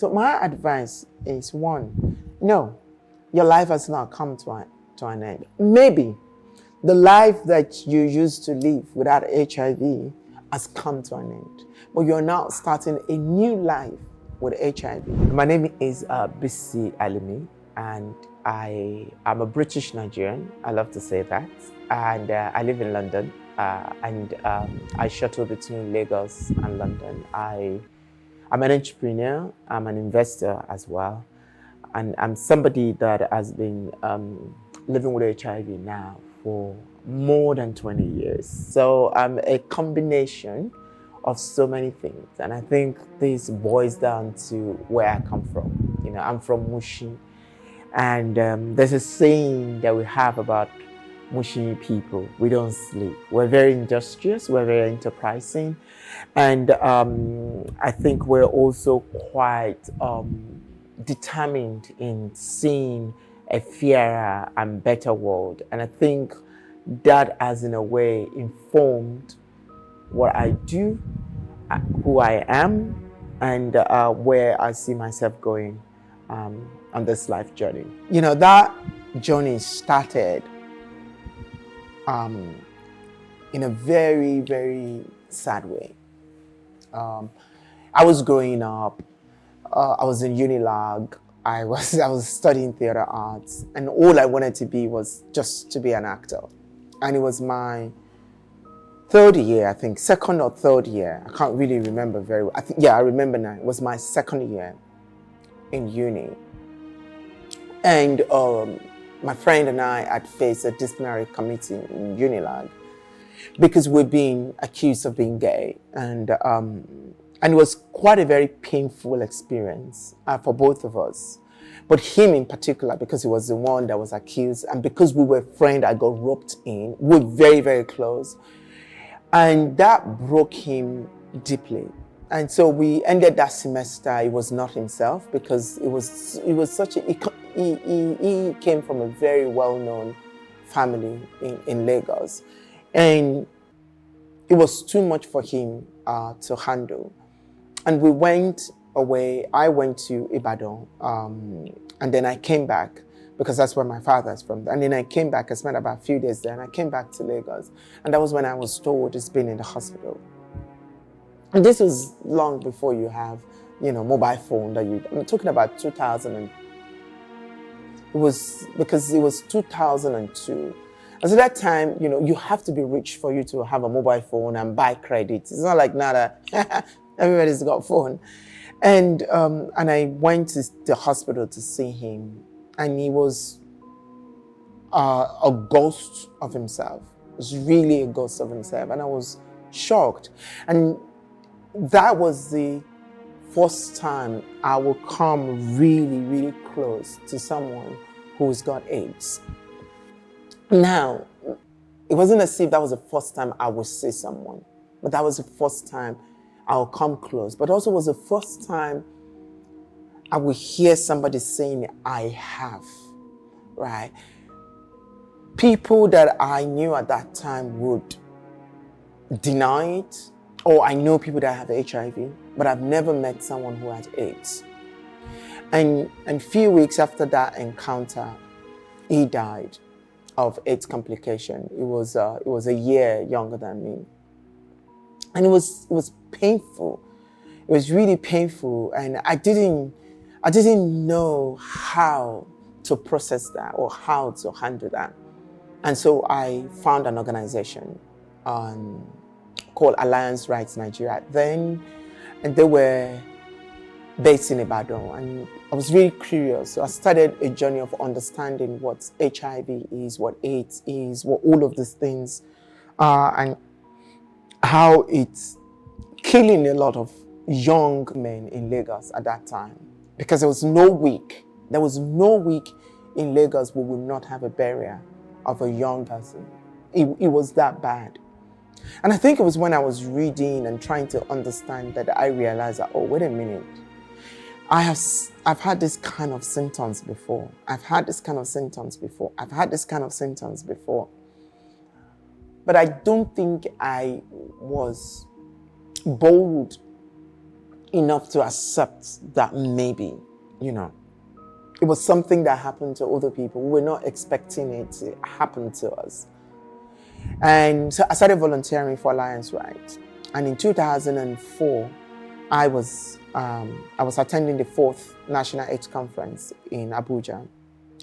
So my advice is one, no, your life has not come to an end. Maybe the life that you used to live without HIV has come to an end, but you're now starting a new life with HIV. My name is Bisi Alimi, and I am a British Nigerian. I love to say that. And I live in London, and I shuttle between Lagos and London. I'm an entrepreneur, I'm an investor as well, and I'm somebody that has been living with HIV now for more than 20 years. So I'm a combination of so many things, and I think this boils down to where I come from. You know, I'm from Mushin, and there's a saying that we have about Mushin people: we don't sleep. We're very industrious, we're very enterprising, and I think we're also quite determined in seeing a fairer and better world. And I think that has in a way informed what I do, who I am, and where I see myself going on this life journey. You know, that journey started in a very, very sad way. I was growing up, I was in Unilag, I was studying theater arts, and all I wanted to be was just to be an actor. And it was my third year, I think, second or third year. I can't really remember very well. I remember now. It was my second year in uni. And my friend and I had faced a disciplinary committee in Unilag because we're being accused of being gay. And it was quite a very painful experience for both of us. But him in particular, because he was the one that was accused, and because we were friends, I got roped in. We were very, very close. And that broke him deeply. And so we ended that semester. He was not himself, because it was such a, he came from a very well-known family in Lagos. And it was too much for him to handle. And we went away. I went to Ibadan, and then I came back, because that's where my father's from. And then I came back, I spent about a few days there, and I came back to Lagos. And that was when I was told he's been in the hospital. And this was long before you have, mobile phone I'm talking about 2000. It was 2002. And so that time, you have to be rich for you to have a mobile phone and buy credit. It's not like now that everybody's got a phone. And I went to the hospital to see him, and he was a ghost of himself. It was really a ghost of himself, and I was shocked. And that was the first time I would come really, really close to someone who's got AIDS. Now, it wasn't as if that was the first time I would see someone, but that was the first time I'll come close. But also was the first time I would hear somebody saying, I have, right? People that I knew at that time would deny it, or I know people that have HIV, but I've never met someone who had AIDS. And a few weeks after that encounter, he died of AIDS complication. It was a year younger than me. And it was painful. It was really painful, and I didn't know how to process that or how to handle that. And so I found an organization called Alliance Rights Nigeria then, and they were based in Ibadan. And I was really curious. So I started a journey of understanding what HIV is, what AIDS is, what all of these things are, and how it's killing a lot of young men in Lagos at that time. Because there was no week in Lagos we would not have a burial of a young person. It was that bad. And I think it was when I was reading and trying to understand that I realized that, oh, wait a minute. I've had this kind of symptoms before. I've had this kind of symptoms before. But I don't think I was bold enough to accept that maybe, you know, it was something that happened to other people. We were not expecting it to happen to us. And so I started volunteering for Alliance Rights. And in 2004, I was attending the 4th National AIDS Conference in Abuja.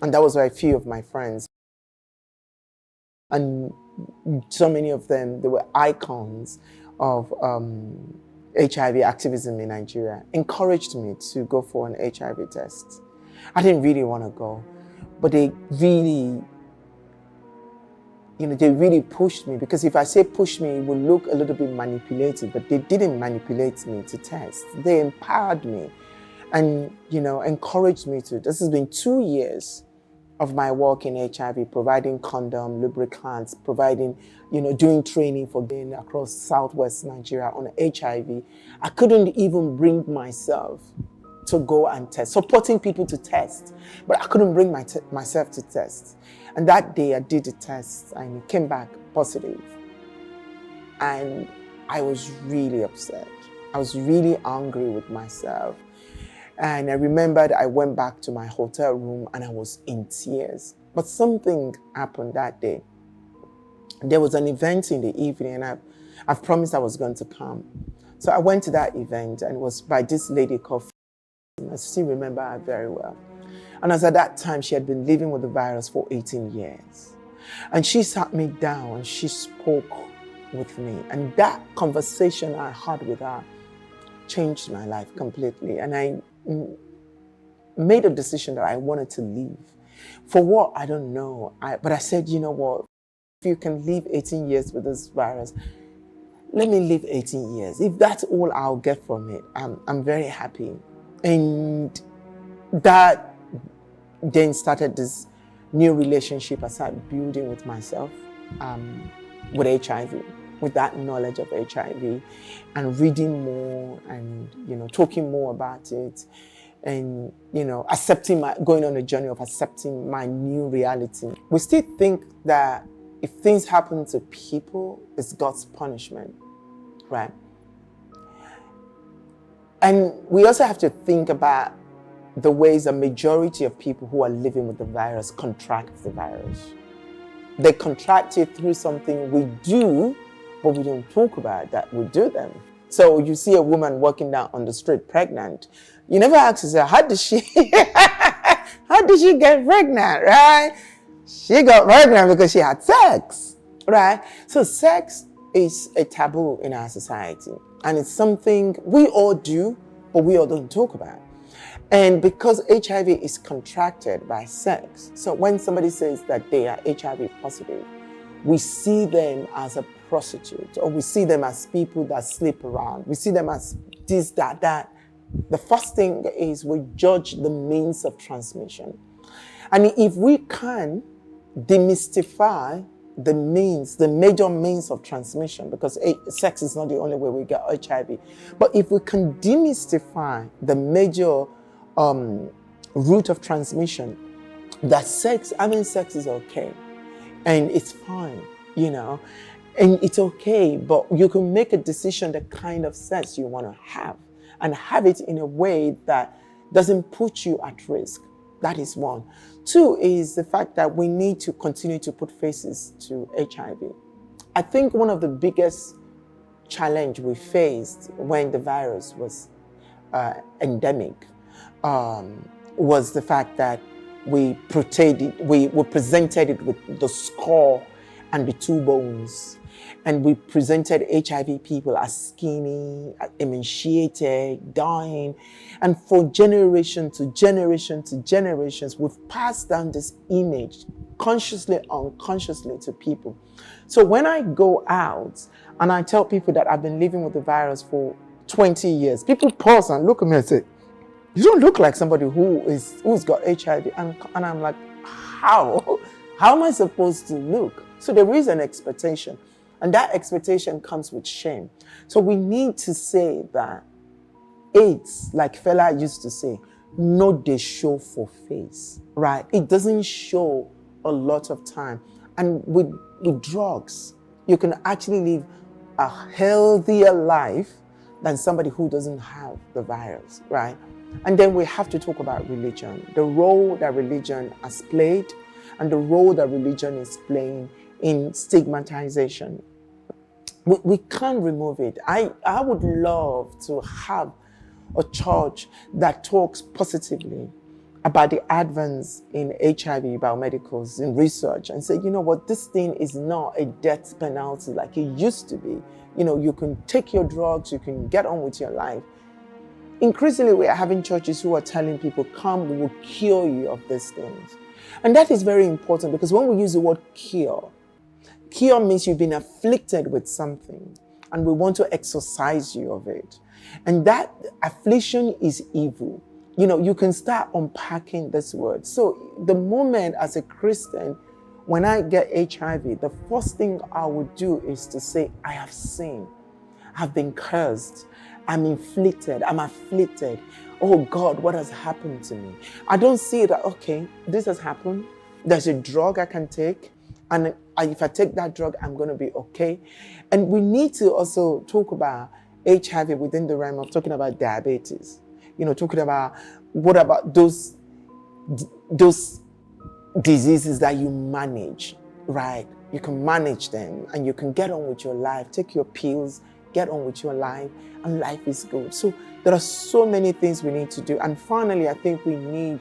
And that was where a few of my friends, and so many of them, they were icons of HIV activism in Nigeria, encouraged me to go for an HIV test. I didn't really want to go, but they really, they really pushed me, because if I say push me, it would look a little bit manipulative, but they didn't manipulate me to test. They empowered me and, encouraged me to. This has been 2 years of my work in HIV, providing condom, lubricants, providing, doing training for men across Southwest Nigeria on HIV. I couldn't even bring myself to go and test, supporting people to test, but I couldn't bring myself to test. And that day I did the test and it came back positive. And I was really upset. I was really angry with myself. And I remembered I went back to my hotel room and I was in tears. But something happened that day. There was an event in the evening and I've promised I was going to come. So I went to that event and it was by this lady called, I still remember her very well. And as at that time, she had been living with the virus for 18 years. And she sat me down and she spoke with me. And that conversation I had with her changed my life completely. And I made a decision that I wanted to leave. For what? I don't know. But I said, you know what? If you can live 18 years with this virus, let me live 18 years. If that's all I'll get from it, I'm very happy. And that then started this new relationship I started building with myself, with HIV, with that knowledge of HIV, and reading more and, talking more about it, and, going on a journey of accepting my new reality. We still think that if things happen to people, it's God's punishment, right? And we also have to think about the ways a majority of people who are living with the virus contract the virus. They contract it through something we do, but we don't talk about that we do them. So you see a woman walking down on the street pregnant. You never ask yourself, how did she get pregnant, right? She got pregnant because she had sex, right? So sex is a taboo in our society. And it's something we all do, but we all don't talk about. And because HIV is contracted by sex, so when somebody says that they are HIV positive, we see them as a prostitute, or we see them as people that sleep around. We see them as this, that. The first thing is we judge the means of transmission. And if we can demystify the major means of transmission, because sex is not the only way we get HIV, but if we can demystify the major route of transmission, that having sex is okay, and it's fine, and it's okay, but you can make a decision the kind of sex you want to have, and have it in a way that doesn't put you at risk. That is one. Two is the fact that we need to continue to put faces to HIV. I think one of the biggest challenge we faced when the virus was endemic was the fact that we presented it with the skull and the two bones. And we presented HIV people as skinny, emaciated, dying. And for generation to generations, we've passed down this image consciously, unconsciously to people. So when I go out and I tell people that I've been living with the virus for 20 years, people pause and look at me and say, you don't look like somebody who's got HIV. And I'm like, how? How am I supposed to look? So there is an expectation. And that expectation comes with shame. So we need to say that AIDS, like Fela used to say, no dey show for face, right? It doesn't show a lot of time. And with drugs, you can actually live a healthier life than somebody who doesn't have the virus, right? And then we have to talk about religion, the role that religion has played and the role that religion is playing in stigmatization. We can't remove it. I would love to have a church that talks positively about the advance in HIV biomedicals, in research, and say, you know what, this thing is not a death penalty like it used to be. You know, you can take your drugs, you can get on with your life. Increasingly, we are having churches who are telling people, come, we will cure you of these things. And that is very important, because when we use the word cure means you've been afflicted with something and we want to exorcise you of it. And that affliction is evil. You know, you can start unpacking this word. So the moment as a Christian, when I get HIV, the first thing I would do is to say, I have sinned. I've been cursed. I'm inflicted. I'm afflicted. Oh God, what has happened to me? I don't see that, okay, this has happened. There's a drug I can take. And if I take that drug, I'm going to be okay. And we need to also talk about HIV within the realm of talking about diabetes. You know, talking about what about those diseases that you manage, right? You can manage them and you can get on with your life, take your pills, get on with your life, and life is good. So there are so many things we need to do. And finally, I think we need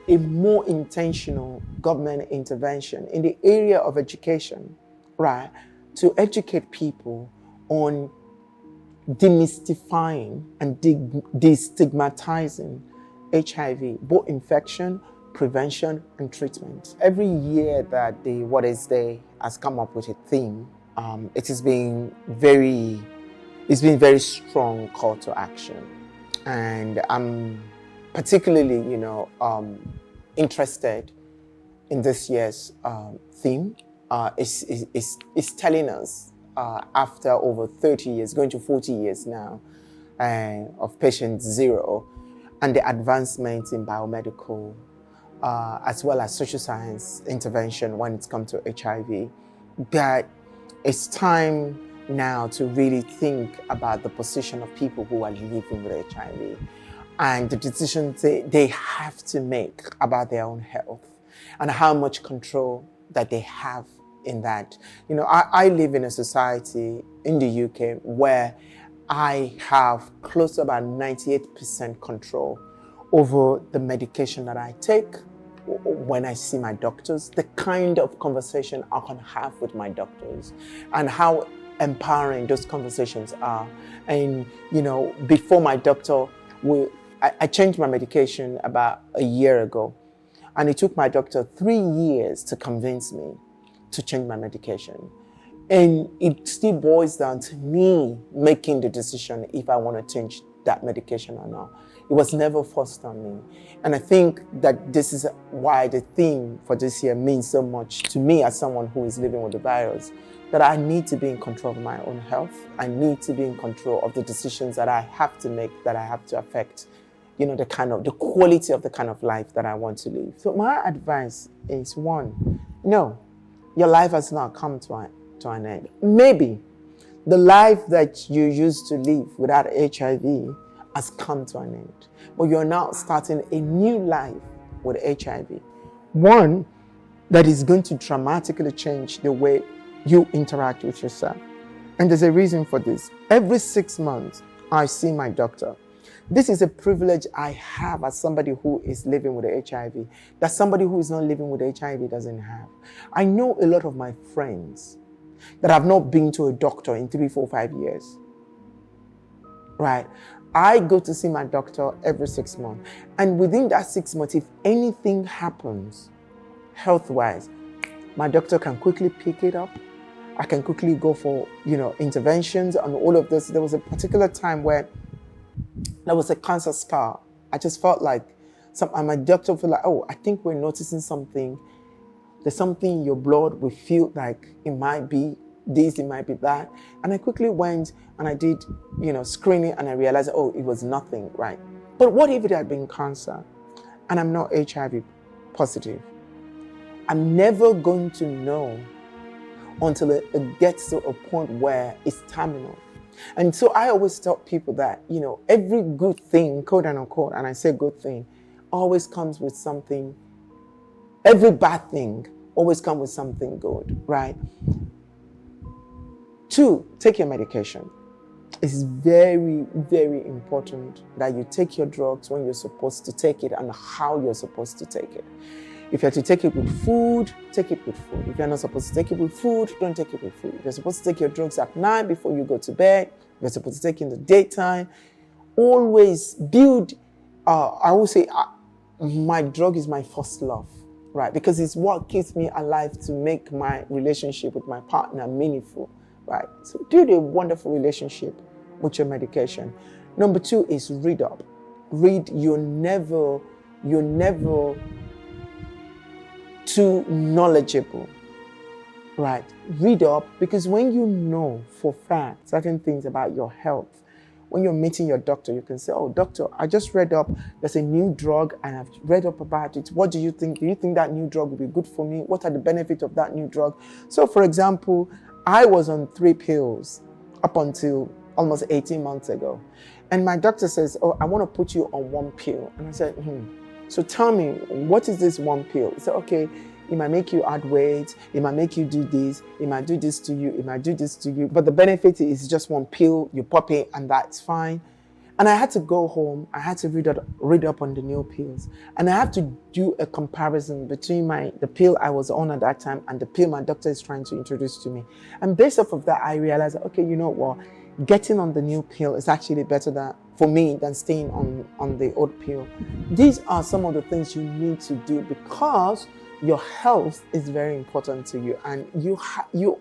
a more intentional government intervention in the area of education, right? To educate people on demystifying and destigmatizing HIV, both infection, prevention, and treatment. Every year that the What Is Day has come up with a theme, it has been very strong call to action. And I'm particularly, interested in this year's theme. Is telling us after over 30 years, going to 40 years now, of patient zero, and the advancements in biomedical as well as social science intervention when it comes to HIV, that it's time now to really think about the position of people who are living with HIV and the decisions they have to make about their own health and how much control that they have in that. You know, I live in a society in the UK where I have close to about 98% control over the medication that I take when I see my doctors, the kind of conversation I can have with my doctors, and how empowering those conversations are. And, before my doctor, I changed my medication about a year ago, and it took my doctor 3 years to convince me to change my medication. And it still boils down to me making the decision if I want to change that medication or not. It was never forced on me. And I think that this is why the theme for this year means so much to me as someone who is living with the virus, that I need to be in control of my own health. I need to be in control of the decisions that I have to make, that I have to affect, the quality of the kind of life that I want to live. So my advice is, one, no, your life has not come to an end. Maybe the life that you used to live without HIV has come to an end, but you're now starting a new life with HIV. One that is going to dramatically change the way you interact with yourself. And there's a reason for this. Every 6 months, I see my doctor. This is a privilege I have as somebody who is living with HIV, that somebody who is not living with HIV doesn't have. I know a lot of my friends that have not been to a doctor in 3, 4, 5 years. Right? I go to see my doctor every 6 months. And within that 6 months, if anything happens health-wise, my doctor can quickly pick it up. I can quickly go for, interventions and all of this. There was a particular time where there was a cancer scar. I just felt like, my doctor felt like, I think we're noticing something. There's something in your blood. We feel like it might be this, it might be that. And I quickly went and I did, screening, and I realized, it was nothing, right? But what if it had been cancer and I'm not HIV positive? I'm never going to know until it gets to a point where it's terminal. And so I always tell people that, every good thing, quote and unquote, and I say good thing, always comes with something. Every bad thing always comes with something good, right? 2, take your medication. It's very, very important that you take your drugs when you're supposed to take it and how you're supposed to take it. If you're to take it with food, take it with food. If you're not supposed to take it with food, don't take it with food. If you're supposed to take your drugs at night before you go to bed, if you're supposed to take it in the daytime, always build, I will say, my drug is my first love, right? Because it's what keeps me alive to make my relationship with my partner meaningful, right? So build a wonderful relationship with your medication. Number 2 is read up. Read, you're never too knowledgeable, right? Read up, because when you know for fact certain things about your health, when you're meeting your doctor, you can say, oh, doctor, I just read up, there's a new drug and I've read up about it. What do you think? Do you think that new drug will be good for me? What are the benefits of that new drug? So for example, I was on 3 pills up until almost 18 months ago. And my doctor says, oh, I want to put you on 1 pill. And I said, So tell me, what is this 1 pill? He said, okay, it might make you add weight, it might make you do this, it might do this to you, it might do this to you. But the benefit is just 1 pill, you pop it and that's fine. And I had to go home, I had to read up on the new pills. And I have to do a comparison between the pill I was on at that time and the pill my doctor is trying to introduce to me. And based off of that, I realized, okay, you know what? Getting on the new pill is actually better for me than staying on the old pill. These are some of the things you need to do because your health is very important to you, and you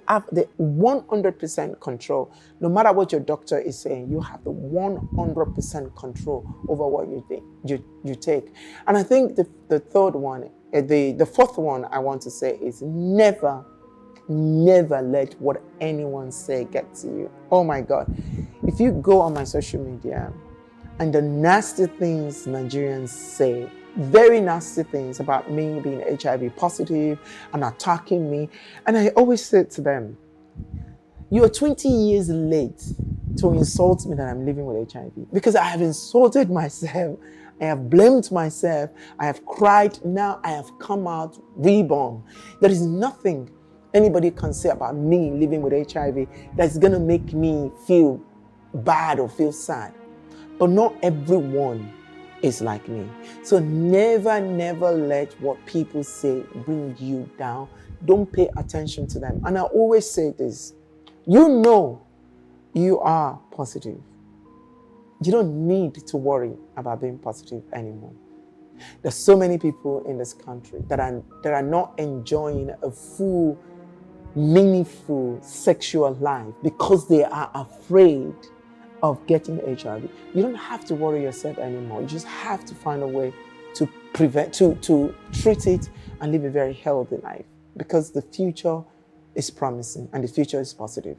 have the 100% control. No matter what your doctor is saying, you have the 100% control over what you take. And I think the fourth one I want to say is never let what anyone say get to you. Oh my God. If you go on my social media and the nasty things Nigerians say, very nasty things about me being HIV positive and attacking me, and I always say to them, you are 20 years late to insult me that I'm living with HIV, because I have insulted myself, I have blamed myself, I have cried, now I have come out reborn. There is nothing anybody can say about me living with HIV that's going to make me feel bad or feel sad. But not everyone is like me. So never let what people say bring you down. Don't pay attention to them. And I always say this, you are positive. You don't need to worry about being positive anymore. There's so many people in this country that are not enjoying a full, meaningful sexual life because they are afraid of getting HIV. You don't have to worry yourself anymore. You just have to find a way to treat it and live a very healthy life, because the future is promising and the future is positive.